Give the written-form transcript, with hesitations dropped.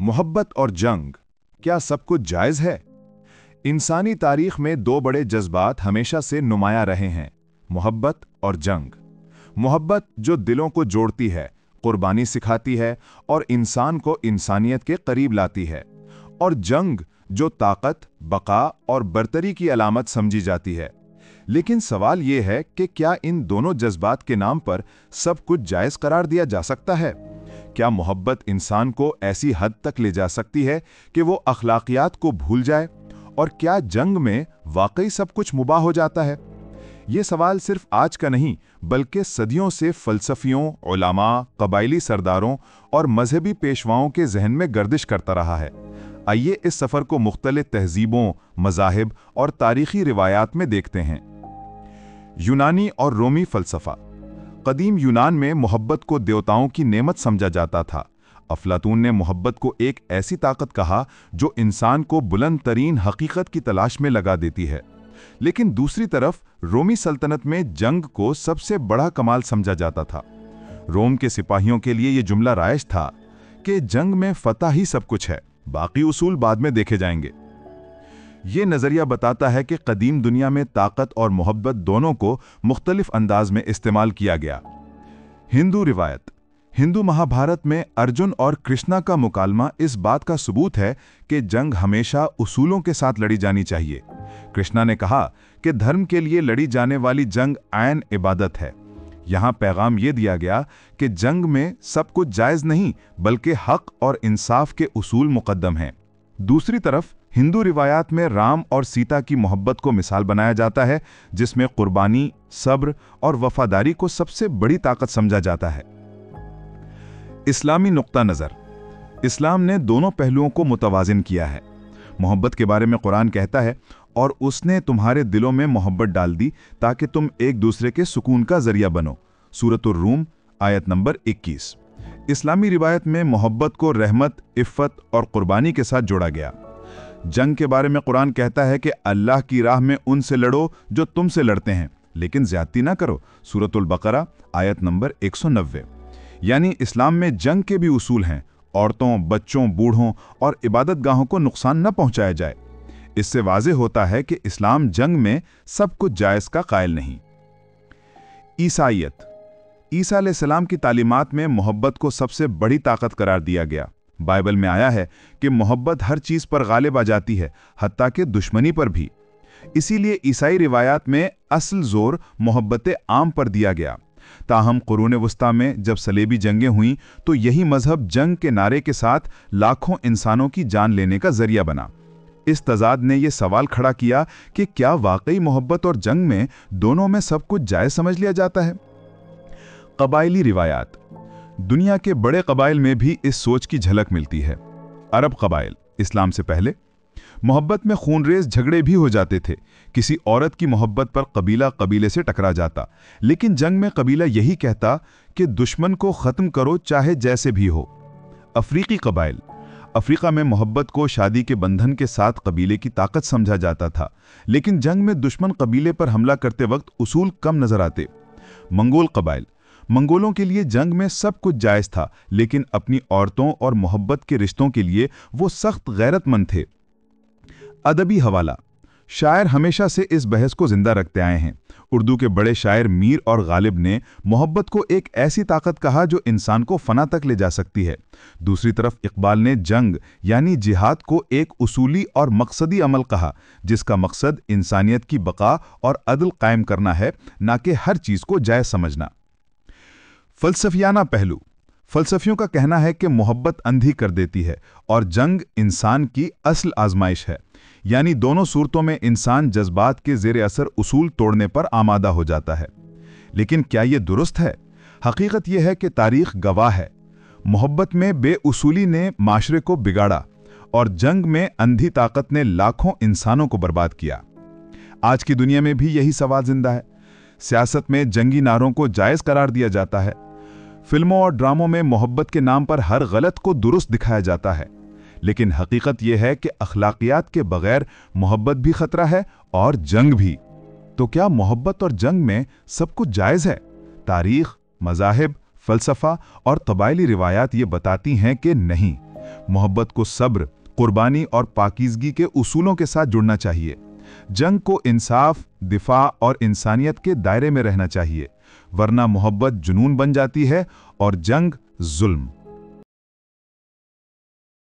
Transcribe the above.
मोहब्बत और जंग, क्या सब कुछ जायज़ है? इंसानी तारीख में दो बड़े जज्बात हमेशा से नुमाया रहे हैं, मोहब्बत और जंग। मोहब्बत जो दिलों को जोड़ती है, कुर्बानी सिखाती है और इंसान को इंसानियत के करीब लाती है, और जंग जो ताकत, बका और बरतरी की अलामत समझी जाती है। लेकिन सवाल यह है कि क्या इन दोनों जज्बात के नाम पर सब कुछ जायज़ करार दिया जा सकता है? क्या मोहब्बत इंसान को ऐसी हद तक ले जा सकती है कि वो अखलाकियात को भूल जाए? और क्या जंग में वाकई सब कुछ मुबाह हो जाता है? ये सवाल सिर्फ आज का नहीं, बल्कि सदियों से फ़लसफ़ियों, उलमा, कबायली सरदारों और मजहबी पेशवाओं के जहन में गर्दिश करता रहा है। आइए इस सफ़र को मुख्तलिफ तहजीबों, मज़ाहिब और तारीख़ी रिवायात में देखते हैं। यूनानी और रोमी फ़लसफ़ा। कदीम यूनान में मोहब्बत को देवताओं की नेमत समझा जाता था। अफलातून ने मोहब्बत को एक ऐसी ताकत कहा जो इंसान को बुलंद तरीन हकीकत की तलाश में लगा देती है। लेकिन दूसरी तरफ रोमी सल्तनत में जंग को सबसे बड़ा कमाल समझा जाता था। रोम के सिपाहियों के लिए यह जुमला राइज था कि जंग में फतह ही सब कुछ है, बाकी उसूल बाद में देखे जाएंगे। ये नज़रिया बताता है कि कदीम दुनिया में ताकत और मोहब्बत दोनों को मुख्तलिफ अंदाज में इस्तेमाल किया गया। हिंदू रिवायत। हिंदू महाभारत में अर्जुन और कृष्णा का मुकालमा इस बात का सबूत है कि जंग हमेशा उसूलों के साथ लड़ी जानी चाहिए। कृष्णा ने कहा कि धर्म के लिए लड़ी जाने वाली जंग आयन इबादत है। यहाँ पैगाम यह दिया गया कि जंग में सब कुछ जायज़ नहीं, बल्कि हक और इंसाफ के उसूल मुकद्दम हैं। दूसरी तरफ हिंदू रिवायात में राम और सीता की मोहब्बत को मिसाल बनाया जाता है, जिसमें कुर्बानी, सब्र और वफादारी को सबसे बड़ी ताकत समझा जाता है। इस्लामी नुक्ता नज़र। इस्लाम ने दोनों पहलुओं को मुतवाज़िन किया है। मोहब्बत के बारे में कुरान कहता है, और उसने तुम्हारे दिलों में मोहब्बत डाल दी ताकि तुम एक दूसरे के सुकून का जरिया बनो। सूरतुर रूम आयत नंबर 21। इस्लामी रिवायत में मोहब्बत को रहमत, इफ़्फ़त और कुर्बानी के साथ जोड़ा गया। जंग के बारे में कुरान कहता है कि अल्लाह की राह में उनसे लड़ो जो तुमसे लड़ते हैं, लेकिन ज्यादती ना करो। सूरतुल बकरा आयत नंबर 190। यानी इस्लाम में जंग के भी उसूल हैं। औरतों, बच्चों, बूढ़ों और इबादतगाहों को नुकसान न पहुंचाया जाए। इससे वाज़ेह होता है कि इस्लाम जंग में सब कुछ जायज़ का कायल नहीं। ईसाईयत। ईसा अलैहिस्सलाम की तालीमात में मोहब्बत को सबसे बड़ी ताकत करार दिया गया। बाइबल में आया है कि मोहब्बत हर चीज़ पर गालिब आ जाती है, हत्ता कि दुश्मनी पर भी। इसीलिए ईसाई रिवायात में असल जोर मोहब्बत आम पर दिया गया। ताहम कुरून वस्ता में जब सलेबी जंगें हुईं तो यही मजहब जंग के नारे के साथ लाखों इंसानों की जान लेने का जरिया बना। इस तजाद ने यह सवाल खड़ा किया कि क्या वाकई मोहब्बत और जंग में दोनों में सब कुछ जायज़ समझ लिया जाता है? कबायली रिवायात। दुनिया के बड़े कबाइल में भी इस सोच की झलक मिलती है। अरब कबाइल इस्लाम से पहले मोहब्बत में खूनरेज झगड़े भी हो जाते थे। किसी औरत की मोहब्बत पर कबीला कबीले से टकरा जाता, लेकिन जंग में कबीला यही कहता कि दुश्मन को ख़त्म करो चाहे जैसे भी हो। अफ्रीकी कबाइल। अफ्रीका में मोहब्बत को शादी के बंधन के साथ कबीले की ताकत समझा जाता था, लेकिन जंग में दुश्मन कबीले पर हमला करते वक्त उसूल कम नजर आते। मंगोल कबाइल। मंगोलों के लिए जंग में सब कुछ जायज़ था, लेकिन अपनी औरतों और मोहब्बत के रिश्तों के लिए वो सख्त गैरतमंद थे। अदबी हवाला। शायर हमेशा से इस बहस को जिंदा रखते आए हैं। उर्दू के बड़े शायर मीर और गालिब ने मोहब्बत को एक ऐसी ताकत कहा जो इंसान को फना तक ले जा सकती है। दूसरी तरफ इकबाल ने जंग यानी जिहाद को एक उसूली और मकसदी अमल कहा, जिसका मकसद इंसानियत की बका और अदल कायम करना है, ना कि हर चीज़ को जायज़ समझना। फ़लसफ़ियाना पहलू। फ़लसफ़ियों का कहना है कि मोहब्बत अंधी कर देती है और जंग इंसान की असल आजमाइश है। यानी दोनों सूरतों में इंसान जज्बात के ज़ेर असर उसूल तोड़ने पर आमादा हो जाता है। लेकिन क्या ये दुरुस्त है? हकीकत यह है कि तारीख़ गवाह है। मोहब्बत में बेउसूली ने माशरे को बिगाड़ा और जंग में अंधी ताकत ने लाखों इंसानों को बर्बाद किया। आज की दुनिया में भी यही सवाल जिंदा है। सियासत में जंगी नारों को जायज़ करार दिया जाता है। फिल्मों और ड्रामों में मोहब्बत के नाम पर हर गलत को दुरुस्त दिखाया जाता है। लेकिन हकीकत यह है कि अखलाकियात के बगैर मोहब्बत भी खतरा है और जंग भी। तो क्या मोहब्बत और जंग में सब कुछ जायज़ है? तारीख, मज़ाहिब, फ़लसफ़ा और कबायली रिवायात ये बताती हैं कि नहीं। मोहब्बत को सब्र, कुर्बानी और पाकीज़गी के उसूलों के साथ जुड़ना चाहिए। जंग को इंसाफ, दिफा और इंसानियत के दायरे में रहना चाहिए, वरना मोहब्बत जुनून बन जाती है और जंग जुल्म।